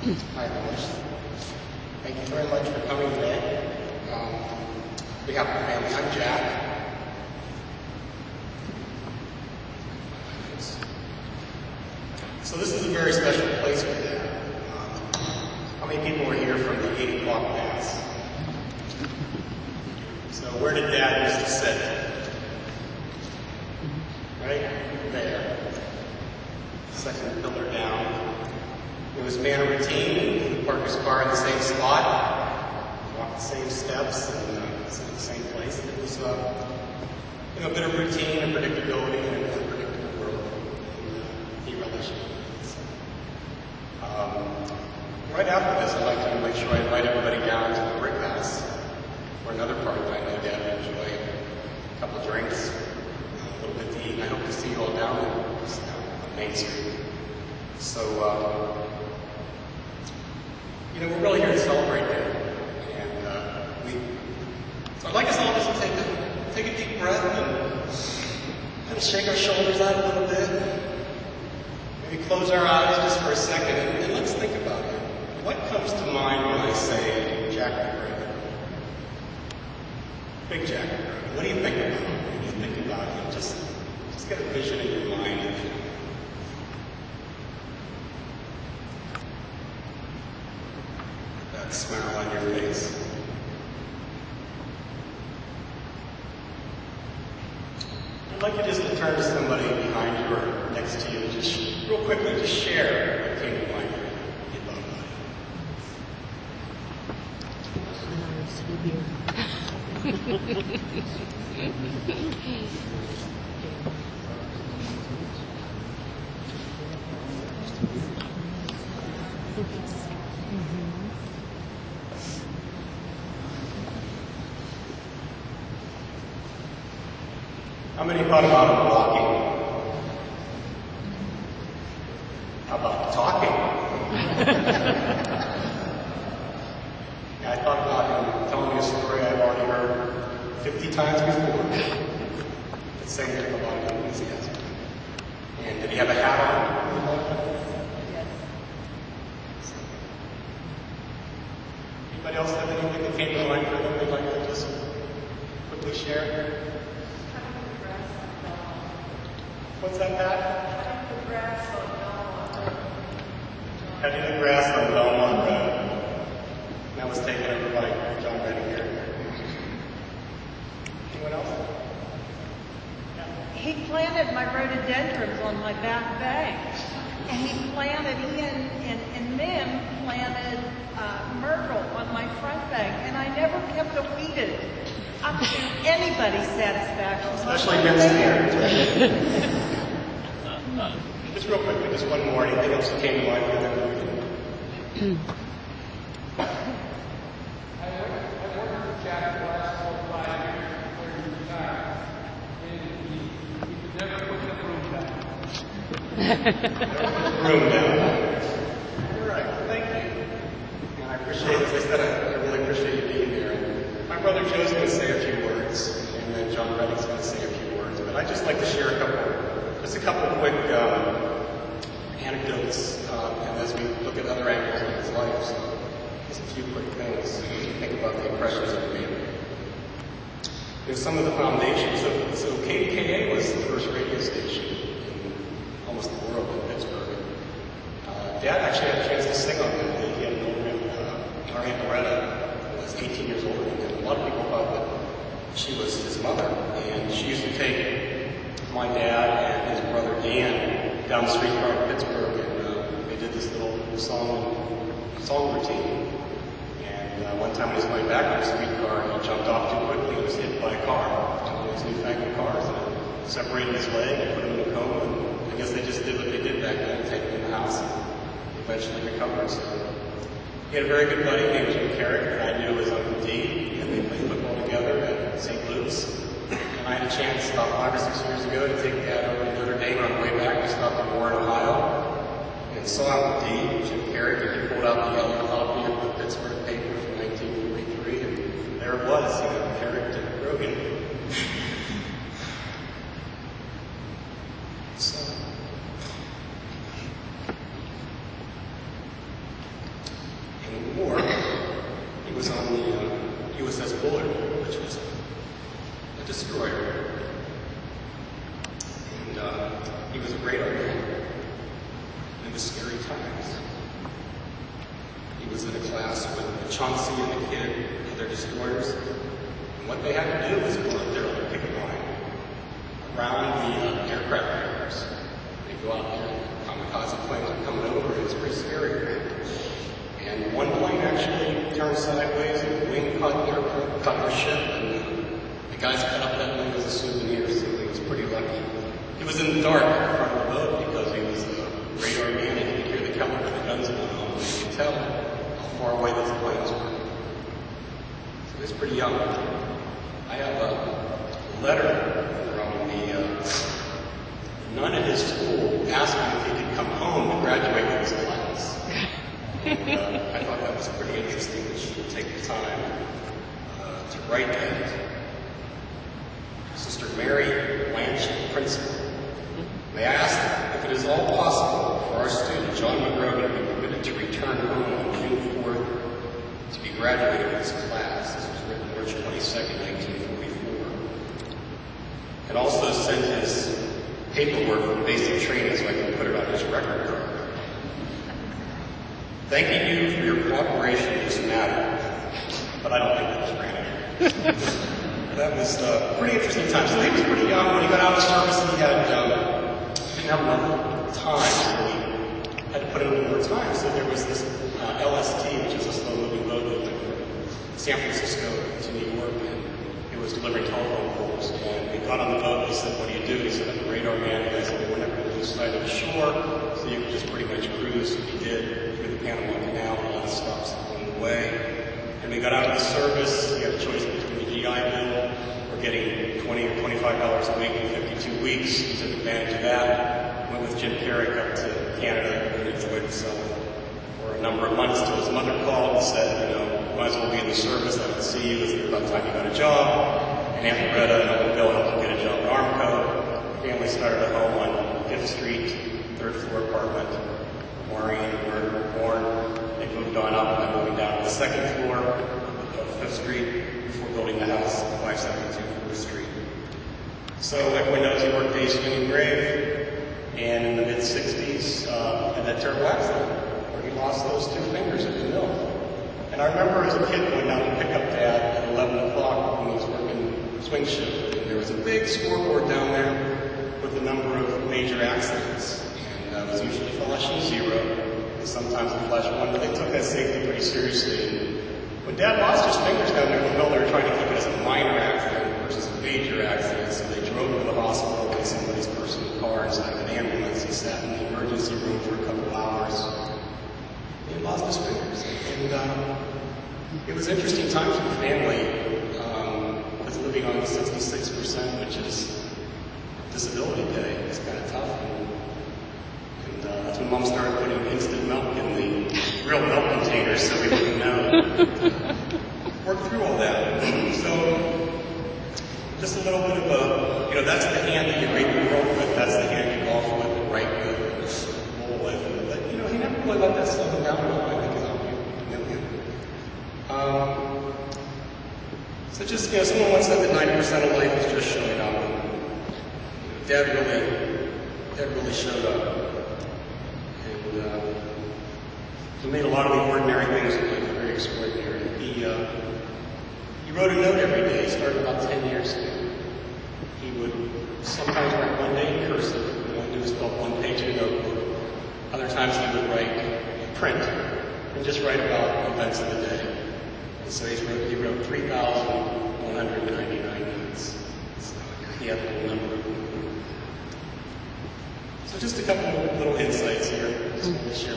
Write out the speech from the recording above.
Hi, Bruce. Thank you very much for coming today. On behalf of the family, I'm Jack. So this is a very special place for Dad. How many people were here from the 8 o'clock mass? So where did Dad used to sit? Right there. Second pillar down. It was man routine. He would park his car in the same spot, walk the same steps, and sit in the same place. It was a bit of routine and predictability in an unpredictable world. And he relished it. So, right after this, I'd like to make sure I invite everybody down to the Brick House for another party that I know Dad would enjoy. A couple of drinks, a little bit to eat, and I hope to see you all down on Main Street. So, we're really here to celebrate that. And so I'd like us all just to take a deep breath and kind of shake our shoulders out a little bit. Maybe close our eyes just for a second and let's think about it. What comes to mind when I say Jack the Great? Big Jack the Great. What do you think about when you think about him? Just get a vision in your mind. That smile on your face. I'd like you just to turn to somebody behind you or next to you, just real quickly, just share what came to mind for you. You love How many thought about walking? How about talking? I thought about him telling me a story I've already heard 50 times before. But saying it with a lot of enthusiasm. And did he have a hat on? Yes. Anybody else have anything that came to mind for them they'd like to just quickly share? What's that, Pat? Cutting the grass on Belmont. Cutting the grass on Belmont Road. That was taken over by John Redding here. Anyone else? Yeah. He planted my rhododendrons on my back bank. And he planted, and Mim planted myrtle on my front bank. And I never kept it weeded up to anybody's satisfaction. Especially against the air. Just real quickly, just one more. Anything else that came to mind for them? I worked with Jack the last 4 or 5 years before he retired, and he could never put the broom down. Room down. All right, well, thank you. And I appreciate, as I said, I really appreciate you being here. And my brother Joe's going to say a few words, and then John Redding's going to say a few words. But I'd just like to share a couple of quick anecdotes, and as we look at other angles of his life, so just a few quick things as you think about the impressions of me. There's some of the foundations. So KDKA was the first radio station in almost the world in Pittsburgh. Dad actually had a chance to sing on that. He had an older our Aunt Loretta was 18 years older than him. A lot of people thought that she was his mother, and she used to take my dad and his brother Dan down the streetcar in Pittsburgh, and they did this little song routine. And one time when he was going back on the streetcar, he jumped off too quickly and was hit by a car, one of those newfangled cars, and it separated his leg and put him in a coma. And I guess they just did what they did back then, take him in the house, and eventually recovered. So he had a very good buddy named Jim Carrick that I knew as Uncle D, and they played football together at St. Luke's. And I had a chance about 5 or 6 years ago to take Dad over to Notre Dame. On the way back, we stopped in Warren, Ohio, and saw Uncle D, Jim Carrick, and he pulled out the yellow copy of the Pittsburgh paper from 1943, and there it was, Carrick and Grogan. So, He was a radar man. It was scary times. He was in a class with Chauncey and the kid, other destroyers. And what they had to do was go out there on a picket line around the aircraft carriers. They go out there, kamikaze planes are coming over, it was pretty scary. And one plane actually turned sideways, and the wing caught their ship, and the guys cut up that wing as a souvenir, so he was pretty lucky. He was in the dark in front of the boat because he was a radar man, and he could hear the caliber of the guns going on, and he could tell how far away those planes were. So he was pretty young. I have a letter from the nun at his school asking if he could come home to graduate with his class. And, I thought that was pretty interesting that she would take the time to write that. Sister Mary Blanche, principal. May I ask if it is all possible for our student, John McGrogan, to be permitted to return home on June 4th to be graduated with his class. This was written March 22nd, 1944. And also send his paperwork for basic training so I can put it on his record card. Thanking you for your cooperation in this matter, but I don't think that was granted. That was pretty interesting time. So he was pretty young when he got out of service. He didn't have enough time, so he had to put in more time. So there was this LST, which is a slow-moving boat that went from San Francisco to New York, and it was delivering telephone poles. And he got on the boat. He said, "What do you do?" He said, "I'm a radar man." And I said, "We're never going to lose sight of the shore, so you can just pretty much cruise." He did through the Panama Canal, a lot of stops along the way. And we got out of the service. He had a choice between the GI Bill or getting $20 or $25 a week for 52 weeks. He took advantage of that. Went with Jim Carrick up to Canada and enjoyed himself for a number of months till his mother called and said, "You know, you might as well be in the service. I would see you. It's about time you got a job." And Aunt Loretta and Uncle Bill helped him get a job at Armco. Family started a home on 5th Street, 3rd floor apartment. Maureen and Bert were born. They moved on up by moving down to the 2nd floor of 5th Street before building the house at 572 4th Street. So everyone knows he worked at Swinging Grave, and in the mid-60s had that terrible accident where he lost those 2 fingers at the mill. And I remember as a kid going down to pick up Dad at 11 o'clock when he was working swing shift, and there was a big scoreboard down there with the number of major accidents. And it was usually flashing 0, and sometimes it flashed 1, but they took that safety pretty seriously. And when Dad lost his fingers down there in the mill, they were trying to keep it as a minor accident versus a major accident, so they drove him to the hospital in somebody's personal car inside of an ambulance. He sat in the emergency room for a couple hours. He lost his fingers. And it was interesting times for the family. I was living on 66%, which is disability day. It's kind of tough. And that's when Mom started putting instant milk in the real milk containers so we wouldn't know. Work through all that. So just a little bit of that's the hand that you read the world with. That's the hand you golf with, write with, bowl with. But, he never really let that slow him down a little bit. So just, someone once said that 90% of life is just showing up. Dad really showed up. And he made a lot of the ordinary things in life very extraordinary. He wrote a note every day. He started about 10 years ago. He would sometimes write one day in cursive. He would do his 1-page notebook. Other times he would write in print and just write about events of the day. So he wrote 3,199 notes. So he had a little number. So just a couple of little insights here. Just want to share